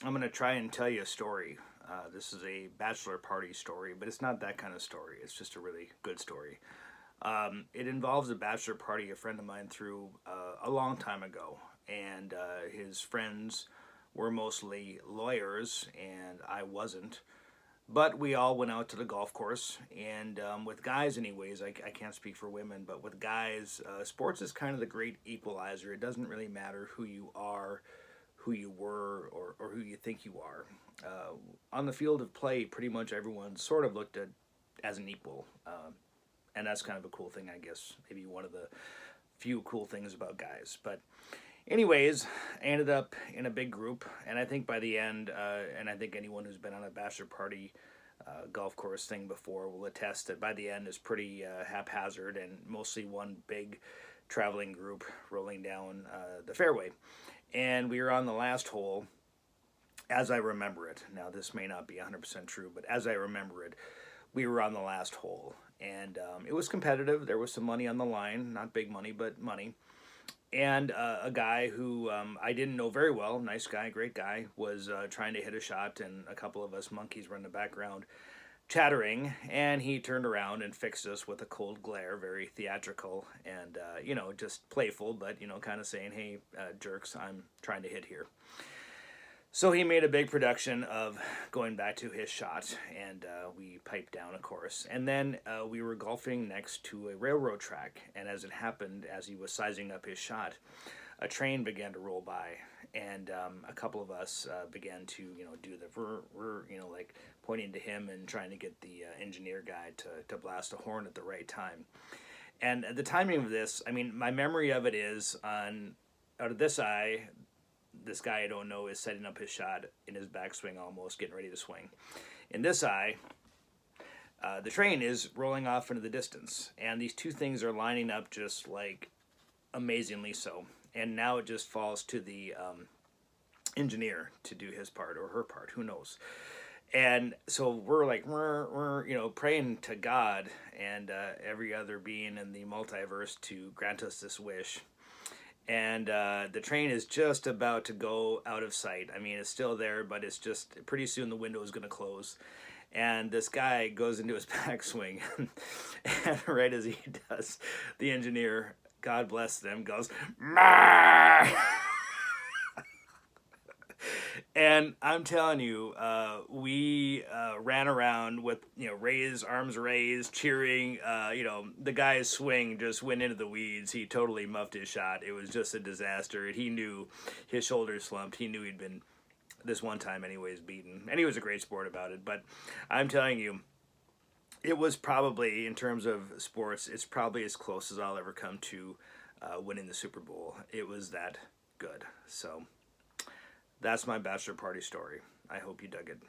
I'm going to try and tell you a story. This is a bachelor party story, but it's not that kind of story. It's just a really good story. It involves a bachelor party a friend of mine threw a long time ago, and his friends were mostly lawyers, and I wasn't. But we all went out to the golf course, and with guys, anyways, I can't speak for women, but with guys, sports is kind of the great equalizer. It doesn't really matter who you are, who you were, or who you think you are. On the field of play, pretty much everyone sort of looked at as an equal, and that's kind of a cool thing, I guess. Maybe one of the few cool things about guys. But anyways, I ended up in a big group, and I think by the end, and I think anyone who's been on a bachelor party golf course thing before will attest that by the end is pretty haphazard and mostly one big traveling group rolling down the fairway. And we were on the last hole, as I remember it. Now, this may not be 100% true, but as I remember it, we were on the last hole. And it was competitive. There was some money on the line, not big money, but money. And a guy who I didn't know very well, nice guy, great guy, was trying to hit a shot, and a couple of us monkeys were in the background chattering, and he turned around and fixed us with a cold glare, very theatrical, and just playful, but kind of saying, "Hey, jerks, I'm trying to hit here." So he made a big production of going back to his shot, and we piped down, of course. And then we were golfing next to a railroad track, and as it happened, as he was sizing up his shot, a train began to roll by, and a couple of us began to, do the like pointing to him and trying to get the engineer guy to blast a horn at the right time. And the timing of this, I mean, my memory of it is on out of this eye, this guy I don't know is setting up his shot in his backswing, almost getting ready to swing. In this eye, the train is rolling off into the distance, and these two things are lining up just like amazingly so. And now it just falls to the engineer to do his part or her part, who knows. And so we're like, praying to God and every other being in the multiverse to grant us this wish. And the train is just about to go out of sight. I mean, it's still there, but it's just pretty soon the window is going to close. And this guy goes into his backswing, and right as he does, the engineer, God bless them, goes, "Marr!" And I'm telling you, we ran around with arms raised, cheering. The guy's swing just went into the weeds. He totally muffed his shot. It was just a disaster. He knew his shoulders slumped. He knew he'd been this one time, anyways, beaten. And he was a great sport about it. But I'm telling you, it was probably, in terms of sports, it's probably as close as I'll ever come to winning the Super Bowl. It was that good. So that's my bachelor party story. I hope you dug it.